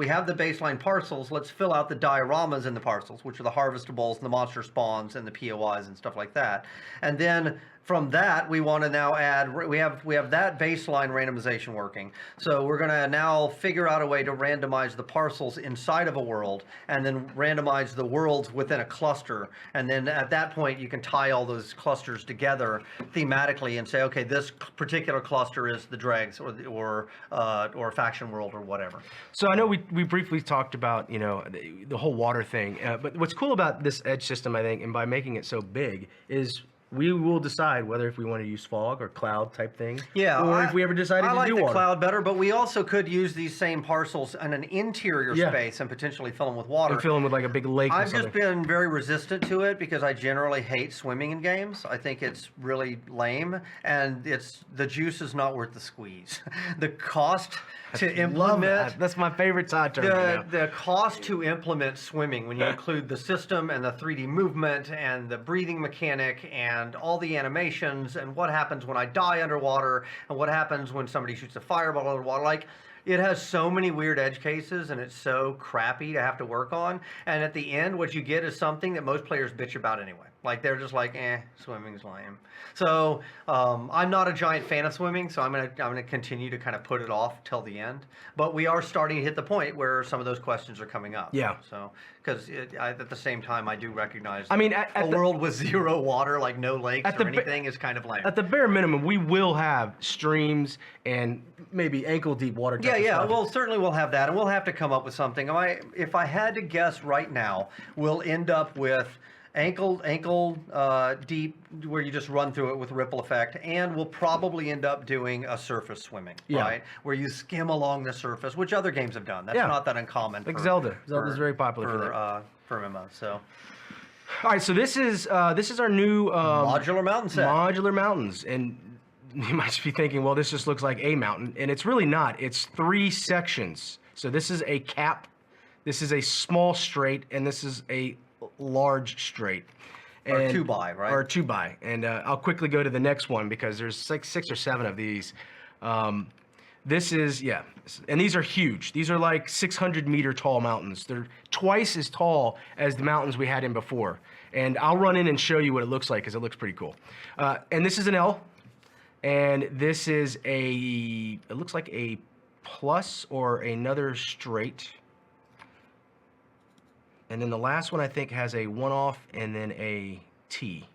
have the baseline parcels. Let's fill out the dioramas in the parcels, which are the harvestables and the monster spawns and the POIs and stuff like that. And then From that, we want to now add, we have that baseline randomization working. So we're going to now figure out a way to randomize the parcels inside of a world and then randomize the worlds within a cluster. And then at that point, you can tie all those clusters together thematically and say, okay, this particular cluster is the dregs or faction world or whatever. So I know we briefly talked about, you know, the whole water thing, but what's cool about this edge system, I think, and by making it so big, is we will decide whether if we want to use fog or cloud type thing. Yeah, or if we ever decided I to like do the water. cloud better, but we also could use these same parcels in an interior space and potentially fill them with water. And fill them with like a big lake or I've something. just been very resistant to it because I generally hate swimming in games. I think it's really lame, and the juice is not worth the squeeze. The cost to Love implement that. That's my favorite Todd term right now. the cost to implement swimming, when you include the system and the 3D movement and the breathing mechanic and all the animations and what happens when I die underwater and what happens when somebody shoots a fireball underwater, like, it has so many weird edge cases and it's so crappy to have to work on. And at the end, what you get is something that most players bitch about anyway. Like, they're just like, swimming's lame. So I'm not a giant fan of swimming, so I'm gonna continue to kind of put it off till the end. But we are starting to hit the point where some of those questions are coming up. Yeah. So because at the same time, I do recognize. I mean, that at a the- world with zero water, like no lakes At or the ba- anything, is kind of lame. At the bare minimum, we will have streams and maybe ankle deep water. type of Yeah, stuff. well, certainly we'll have that, and we'll have to come up with something. If I had to guess right now, we'll end up with ankle deep, where you just run through it with ripple effect, and we'll probably end up doing a surface swimming, Yeah. right? Where you skim along the surface, which other games have done. That's Yeah. not that uncommon. Like Zelda. Zelda's very popular for that. For MMO. So All right, so this is our new modular mountain set. modular mountains, and you might be thinking, well, this just looks like a mountain, and it's really not. It's 3 sections. So this is a cap, this is a small straight, and this is a large straight. Or And- 2x, right? Or 2x. And I'll quickly go to the next one because there's like 6 or 7 of these. This is, yeah, and these are huge. These are like 600-meter tall mountains. They're twice as tall as the mountains we had in before. And I'll run in and show you what it looks like because it looks pretty cool. And this is an L, and this is it looks like a plus or another straight. And then the last one I think has a 1-off and then a T.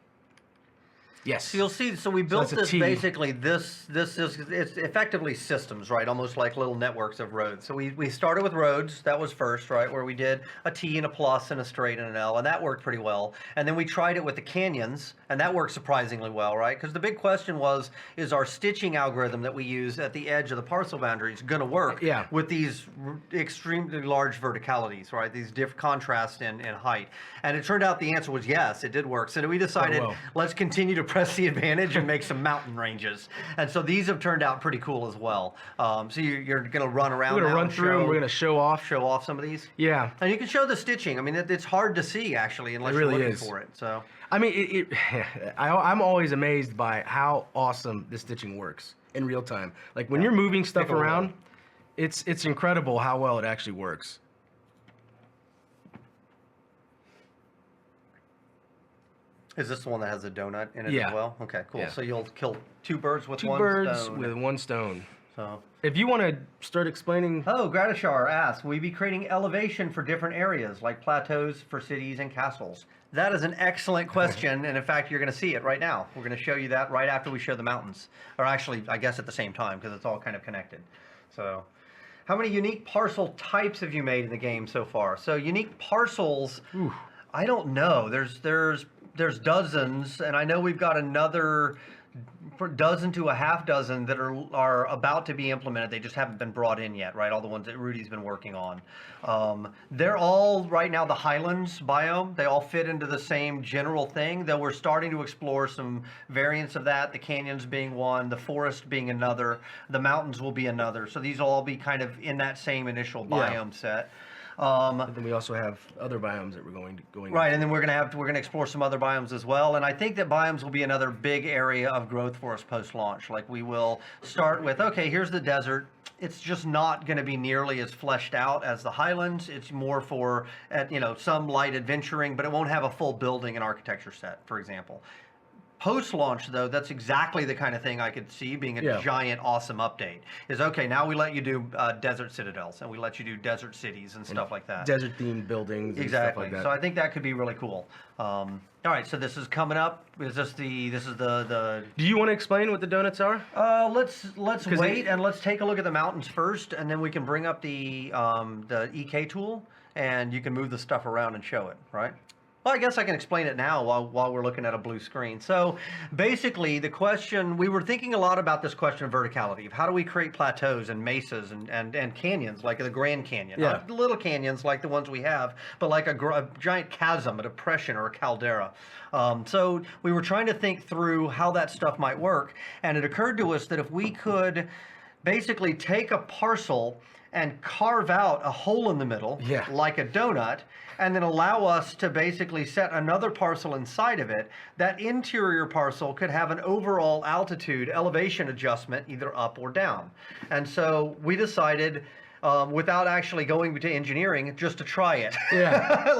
Yes. So you'll see, so we built that's a this T. basically, this is, it's effectively systems, right? Almost like little networks of roads. So we started with roads, that was first, right? Where we did a T and a plus and a straight and an L, and that worked pretty well. And then we tried it with the canyons, and that worked surprisingly well, right? Because the big question was, is our stitching algorithm that we use at the edge of the parcel boundaries going to work Yeah. with these extremely large verticalities, right? These different contrasts in height. And it turned out the answer was yes, it did work. So we decided, well. let's continue to press the advantage and make some mountain ranges. And so these have turned out pretty cool as well. So you're going to run around. We're going to now run and through and we're going to show off. show off some of these. Yeah. And you can show the stitching. I mean, it's hard to see actually unless It really you're looking is. for it. So I mean, I'm always amazed by how awesome the stitching works in real time. Like when you're moving stuff Take a around, look. it's incredible how well it actually works. is this the one that has a donut in it Yeah. as well? Okay, cool. Yeah. So you'll kill 2 birds with 2 one birds stone. with 1 stone. So. If you want to start explaining, Oh, Gratishar asks, will we be creating elevation for different areas, like plateaus for cities and castles? That is an excellent question, and in fact, you're going to see it right now. We're going to show you that right after we show the mountains. Or actually, I guess at the same time, because it's all kind of connected. So, how many unique parcel types have you made in the game so far? So, unique parcels, I don't know. There's dozens, and I know we've got another dozen to a half dozen that are about to be implemented. They just haven't been brought in yet, right? All the ones that Rudy's been working on. They're all right now the highlands biome. They all fit into the same general thing, though we're starting to explore some variants of that, the canyons being one, the forest being another, the mountains will be another. So these will all be kind of in that same initial biome set. but then we also have other biomes that we're going Right, and then we're gonna explore some other biomes as well. And I think that biomes will be another big area of growth for us post-launch. Like we will start with, okay, here's the desert. It's just not going to be nearly as fleshed out as the highlands. It's more for some light adventuring, but it won't have a full building and architecture set, for example. Post-launch, though, that's exactly the kind of thing I could see being a giant, awesome update. Is okay, now we let you do desert citadels, and we let you do desert cities and stuff like that. Desert-themed buildings and Exactly. stuff like that. So I think that could be really cool. All right, so this is coming up. This is the Do you want to explain what the donuts are? let's wait and let's take a look at the mountains first, and then we can bring up the EK tool, and you can move the stuff around and show it, right? Well, I guess I can explain it now while we're looking at a blue screen. So basically, the question, we were thinking a lot about this question of verticality, of how do we create plateaus and mesas and canyons, like the Grand Canyon. Yeah. Not little canyons like the ones we have, but like a giant chasm, a depression, or a caldera. So we were trying to think through how that stuff might work, and it occurred to us that if we could basically take a parcel and carve out a hole in the middle, like a donut, and then allow us to basically set another parcel inside of it, that interior parcel could have an overall altitude elevation adjustment, either up or down. And so we decided, without actually going to engineering, just to try it. Yeah.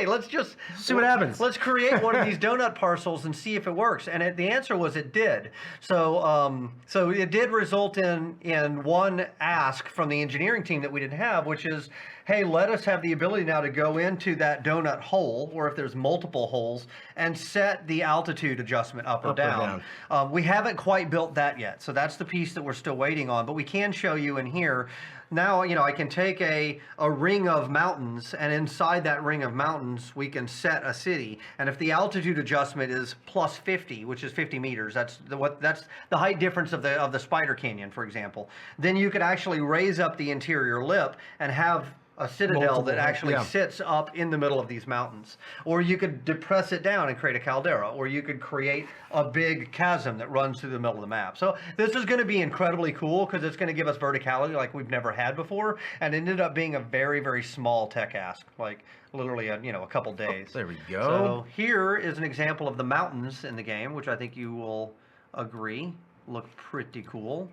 let's just see what happens. Let's create one of these donut parcels and see if it works. And the answer was it did. So so it did result in one ask from the engineering team that we didn't have, which is, hey, let us have the ability now to go into that donut hole, or if there's multiple holes, and set the altitude adjustment up or down. We haven't quite built that yet, so that's the piece that we're still waiting on, but we can show you in here. Now, I can take a ring of mountains, and inside that ring of mountains, we can set a city. And if the altitude adjustment is plus 50, which is 50 meters, that's the height difference of the Spider Canyon, for example. Then you could actually raise up the interior lip and have a citadel that actually sits up in the middle of these mountains. Or you could depress it down and create a caldera, or you could create a big chasm that runs through the middle of the map. So this is going to be incredibly cool because it's going to give us verticality like we've never had before, and it ended up being a very, very small tech ask, like literally a couple days. There we go. So here is an example of the mountains in the game, which I think you will agree look pretty cool.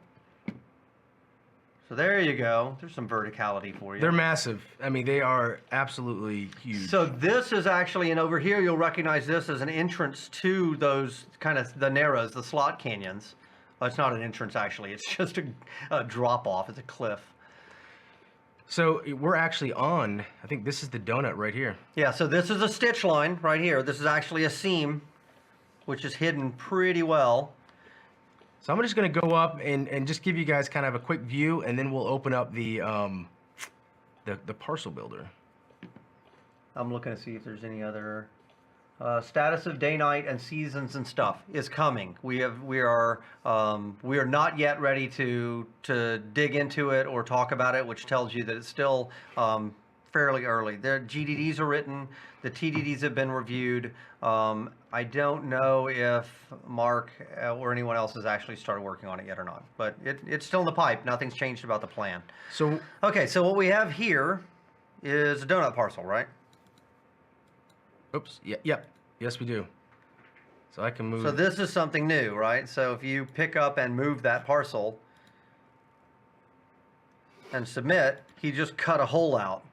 So there you go. There's some verticality for you. They're massive. I mean, they are absolutely huge. So this is actually, and over here you'll recognize this as an entrance to those kind of the narrows, the slot canyons. Well, it's not an entrance actually. It's just a drop off. It's a cliff. So we're actually on, I think this is the donut right here. Yeah, so this is a stitch line right here. This is actually a seam, which is hidden pretty well. So I'm just going to go up and just give you guys kind of a quick view, and then we'll open up the parcel builder. I'm looking to see if there's any other status of day, night, and seasons and stuff is coming. We are not yet ready to dig into it or talk about it, which tells you that it's still fairly early. The GDDs are written, the TDDs have been reviewed. I don't know if Mark or anyone else has actually started working on it yet or not, but it's still in the pipe. Nothing's changed about the plan. So okay, so what we have here is a donut parcel, right? Oops. Yep. Yes, we do. So I can move. So this is something new, right? So if you pick up and move that parcel and submit, he just cut a hole out.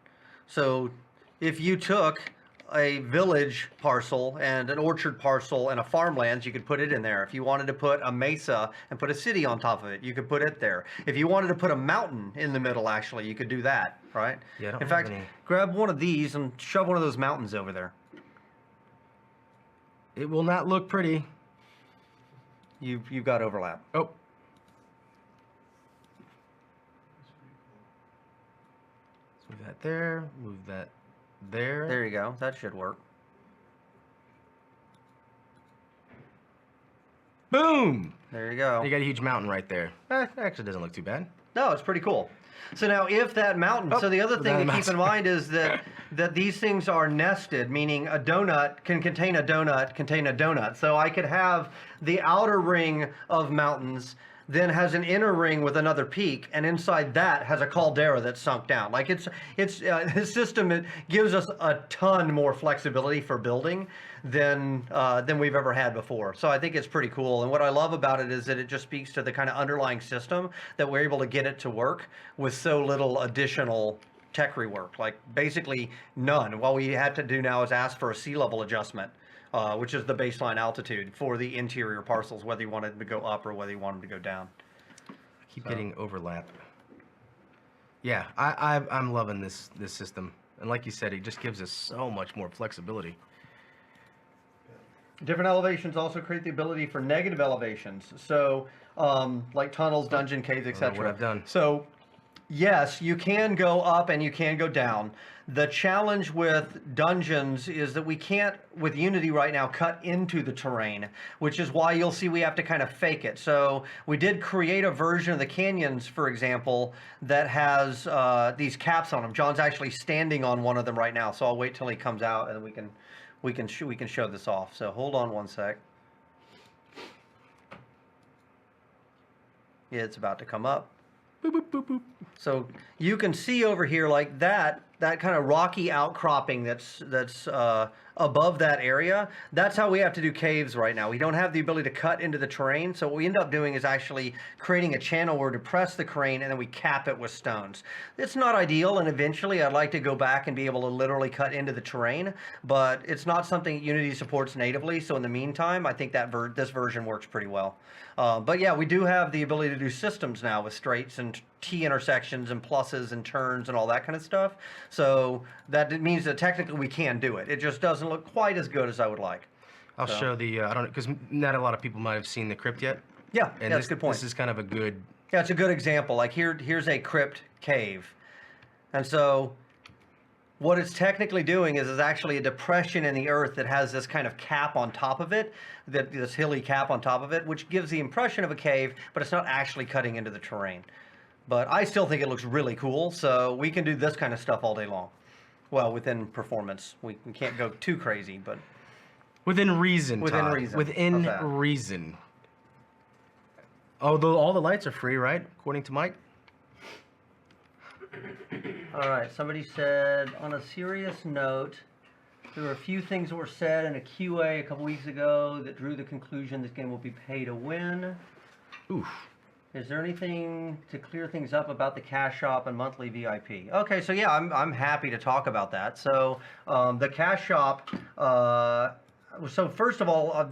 So if you took a village parcel and an orchard parcel and a farmlands, you could put it in there. If you wanted to put a mesa and put a city on top of it, you could put it there. If you wanted to put a mountain in the middle, actually, you could do that, right? Yeah, I don't in have fact, any. grab one of these and shove one of those mountains over there. It will not look pretty. You've got overlap. Oh. Let's move that there. Move that there. There you go. That should work. Boom! There you go. You got a huge mountain right there. Actually doesn't look too bad. No, it's pretty cool. So now if that mountain, so the other thing to keep in mind is that these things are nested, meaning a donut can contain a donut. So I could have the outer ring of mountains, then has an inner ring with another peak, and inside that has a caldera that's sunk down. Like this system, it gives us a ton more flexibility for building than we've ever had before. So I think it's pretty cool. And what I love about it is that it just speaks to the kind of underlying system that we're able to get it to work with so little additional tech rework, like basically none. What we have to do now is ask for a sea level adjustment which is the baseline altitude for the interior parcels, whether you wanted them to go up or whether you wanted them to go down. Keep hitting overlap. Yeah, I'm loving this system. And like you said, it just gives us so much more flexibility. Different elevations also create the ability for negative elevations. So, like tunnels, dungeon caves, etc. what I've done. So, yes, you can go up and you can go down. The challenge with dungeons is that we can't, with Unity right now, cut into the terrain, which is why you'll see we have to kind of fake it. So we did create a version of the canyons, for example, that has these caps on them. John's actually standing on one of them right now, so I'll wait till he comes out and we can show this off. So hold on one sec. Yeah, it's about to come up. Boop, boop, boop, boop. So you can see over here like that kind of rocky outcropping that's above that area. That's how we have to do caves right now. We don't have the ability to cut into the terrain. So what we end up doing is actually creating a channel where to press the crane and then we cap it with stones. It's not ideal, and eventually I'd like to go back and be able to literally cut into the terrain, but it's not something Unity supports natively. So in the meantime, I think that this version works pretty well. But yeah, we do have the ability to do systems now with straights and T intersections and pluses and turns and all that kind of stuff. So that means that technically we can do it. It just doesn't look quite as good as I would like. I'll show the, I don't know, because not a lot of people might have seen the crypt yet. Yeah, And that's a good point. This is kind of a good, Yeah, it's a good example. Like here's a crypt cave. And so what it's technically doing is actually a depression in the earth that has this kind of cap on top of it, this hilly cap on top of it, which gives the impression of a cave, but it's not actually cutting into the terrain. But I still think it looks really cool, so we can do this kind of stuff all day long. Well, within performance. We can't go too crazy, but within reason, Within Todd. reason. Within How's that? reason. Oh, all the lights are free, right? According to Mike? all right, somebody said, on a serious note, there were a few things that were said in a QA a couple weeks ago that drew the conclusion this game will be pay to win. Oof. Is there anything to clear things up about the cash shop and monthly VIP? Okay, so yeah, I'm happy to talk about that. So the cash shop, so first of all,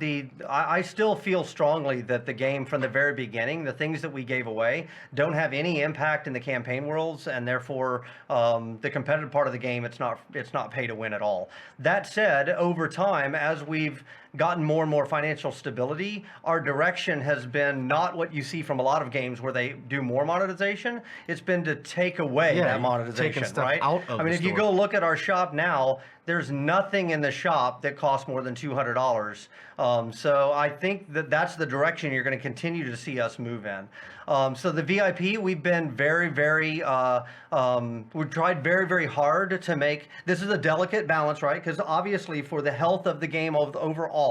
I still feel strongly that the game from the very beginning, the things that we gave away, don't have any impact in the campaign worlds, and therefore the competitive part of the game, it's not pay to win at all. That said, over time, as we've gotten more and more financial stability, our direction has been not what you see from a lot of games where they do more monetization. It's been to take away Yeah, that taking monetization, stuff right? out of I mean, the if you store. go look at our shop now, there's nothing in the shop that costs more than $200. So I think that that's the direction you're going to continue to see us move in. So the VIP, we've been very, very, we've tried very, very hard to make, this is a delicate balance, right? Because obviously for the health of the game overall,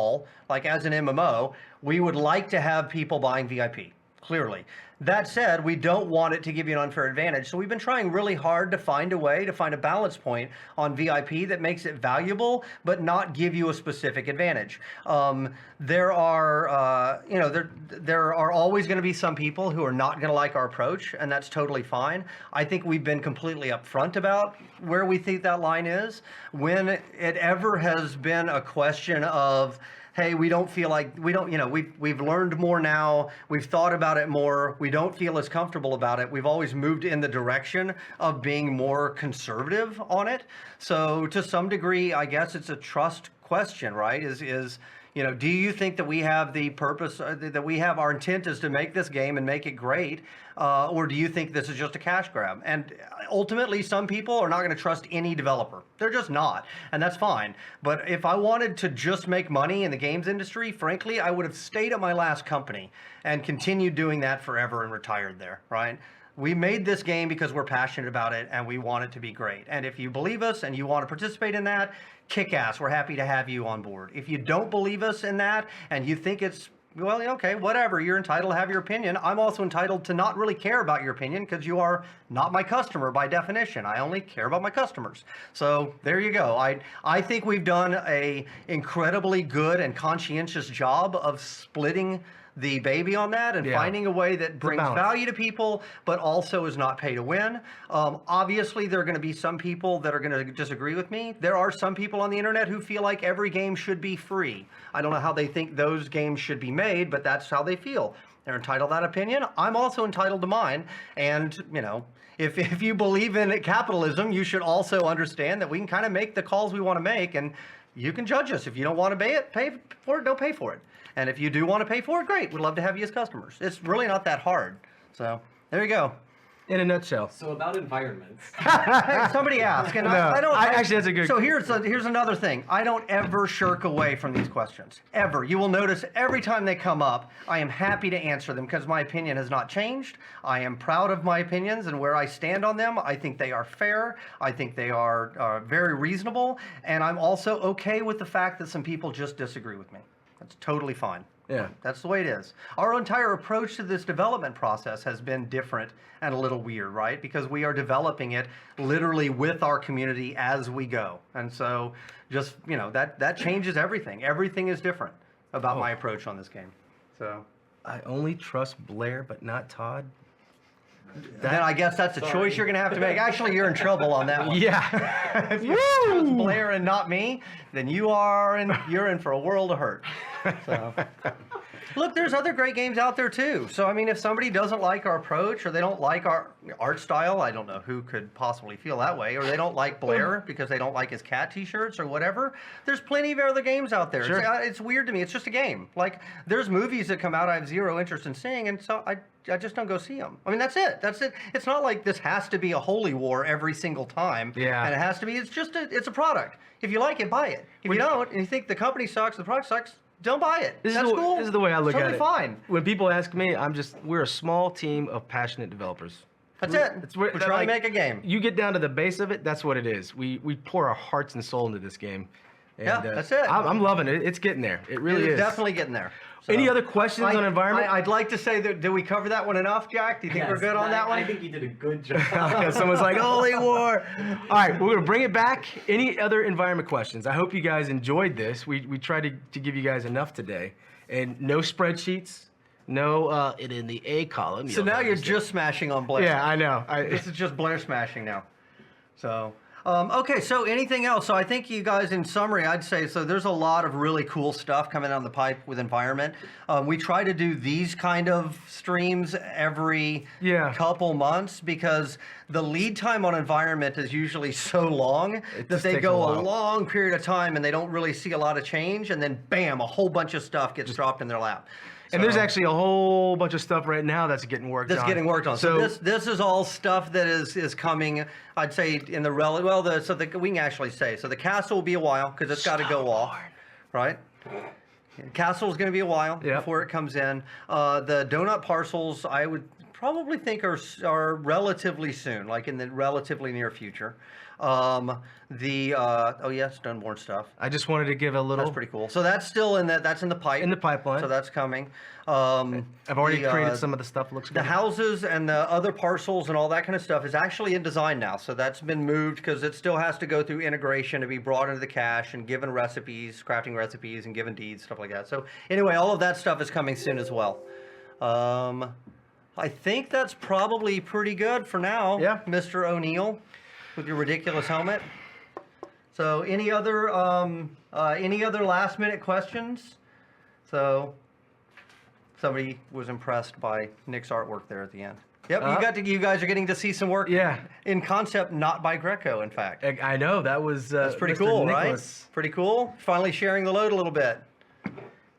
like as an MMO, we would like to have people buying VIP, clearly. That said, we don't want it to give you an unfair advantage. So we've been trying really hard to find a way to find a balance point on VIP that makes it valuable, but not give you a specific advantage. There are, there are always going to be some people who are not going to like our approach, and that's totally fine. I think we've been completely upfront about where we think that line is. When it ever has been a question of, hey, we don't feel like, we've learned more now, we've thought about it more, we don't feel as comfortable about it, we've always moved in the direction of being more conservative on it. So to some degree, I guess it's a trust question, right? Do you think that we have the purpose, that we have our intent is to make this game and make it great, or do you think this is just a cash grab? And ultimately, some people are not going to trust any developer. They're just not, and that's fine. But if I wanted to just make money in the games industry, frankly, I would have stayed at my last company and continued doing that forever and retired there, right? We made this game because we're passionate about it and we want it to be great. And if you believe us and you want to participate in that, kick ass. We're happy to have you on board. If you don't believe us in that and you think it's, well, okay, whatever, you're entitled to have your opinion. I'm also entitled to not really care about your opinion because you are not my customer by definition. I only care about my customers. So there you go. I think we've done a incredibly good and conscientious job of splitting the baby on that and Yeah. finding a way that brings balance. value to people, but also is not pay to win. Obviously, there are going to be some people that are going to disagree with me. There are some people on the internet who feel like every game should be free. I don't know how they think those games should be made, but that's how they feel. They're entitled to that opinion. I'm also entitled to mine. And, you know, if you believe in capitalism, you should also understand that we can kind of make the calls we want to make, and you can judge us. If you don't want to pay for it, don't pay for it. And if you do want to pay for it, great. We'd love to have you as customers. It's really not that hard. So there you go. In a nutshell. So about environments. Hey, somebody asked, and No, actually, that's a good. So here's another thing. I don't ever shirk away from these questions, ever. You will notice every time they come up, I am happy to answer them because my opinion has not changed. I am proud of my opinions and where I stand on them. I think they are fair. I think they are very reasonable, and I'm also okay with the fact that some people just disagree with me. That's totally fine. Yeah. That's the way it is. Our entire approach to this development process has been different and a little weird, right? Because we are developing it literally with our community as we go. And so just, you know, that changes everything. Everything is different about my approach on this game. So I only trust Blair, but not Todd. then I guess that's a choice you're going to have to make. Actually, you're in trouble on that one. Yeah. If you choose Blair and not me, then you're in for a world of hurt. So, look, there's other great games out there too. So I mean, if somebody doesn't like our approach, or they don't like our art style, I don't know who could possibly feel that way, or they don't like Blair because they don't like his cat T-shirts or whatever. There's plenty of other games out there. Sure. It's weird to me. It's just a game. Like there's movies that come out I have zero interest in seeing, and so I just don't go see them. I mean, that's it. That's it. It's not like this has to be a holy war every single time. Yeah. And it has to be. It's just it's a product. If you like it, buy it. If you don't, and you think the company sucks, the product sucks, don't buy it. This That's is the, cool. This is the way I look totally at it. Fine. When people ask me, we're a small team of passionate developers. That's it. It's We're trying to make a game. You get down to the base of it, that's what it is. We pour our hearts and soul into this game. And, Yeah, that's it. I'm loving it. It's getting there. It really It's is. definitely getting there. So, Any other questions on environment? I'd like to say that, did we cover that one enough, Jack? Do you think we're Yes, good on that one? I think you did a good job. Someone's like, holy war. All right, we're going to bring it back. Any other environment questions? I hope you guys enjoyed this. We tried to give you guys enough today. And no spreadsheets, no it in the A column. So now you're just smashing on Blair. Yeah, I know. This is just Blair smashing now. So, okay, so anything else? So I think you guys, in summary, I'd say, so there's a lot of really cool stuff coming down the pipe with environment. We try to do these kind of streams every couple months because the lead time on environment is usually so long that just they takes go a a while. long period of time and they don't really see a lot of change, and then bam, a whole bunch of stuff gets dropped in their lap. And there's So- actually a whole bunch of stuff right now that's getting worked on. That's getting worked on. So this is all stuff that is coming. I'd say in the we can actually say so the castle will be a while because it's got to go off, right? Castle's going to be a while before it comes in. The donut parcels I would probably think are relatively soon, like in the relatively near future. Stoneborn stuff. I just wanted to give a little. That's pretty cool. So that's still in that's in the pipe. In the pipeline. So that's coming. I've already created some of the stuff. Looks The good. houses and the other parcels and all that kind of stuff is actually in design now. So that's been moved because it still has to go through integration to be brought into the cache and given recipes, crafting recipes and given deeds, stuff like that. So anyway, all of that stuff is coming soon as well. I think that's probably pretty good for now, Mr. O'Neal, with your ridiculous helmet. So any other last minute questions? So somebody was impressed by Nick's artwork there at the end. Yep, you guys are getting to see some work in concept, not by Greco, in fact. I know, that was That's pretty Mr. cool, Nicholas. right? Pretty cool. Finally sharing the load a little bit.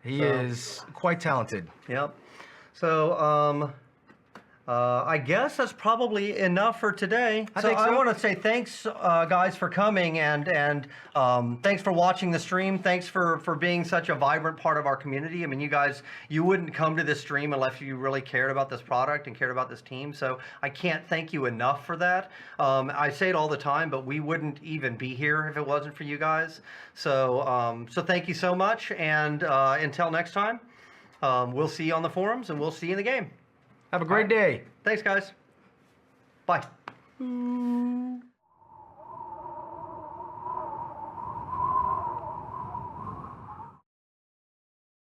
He is quite talented. Yep. So, I guess that's probably enough for today. I think so. I want to say thanks, guys, for coming, and thanks for watching the stream. Thanks for being such a vibrant part of our community. I mean, you guys, you wouldn't come to this stream unless you really cared about this product and cared about this team. So I can't thank you enough for that. I say it all the time, but we wouldn't even be here if it wasn't for you guys. So, so thank you so much, and until next time, we'll see you on the forums, and we'll see you in the game. Have a great day. Thanks, guys. Bye.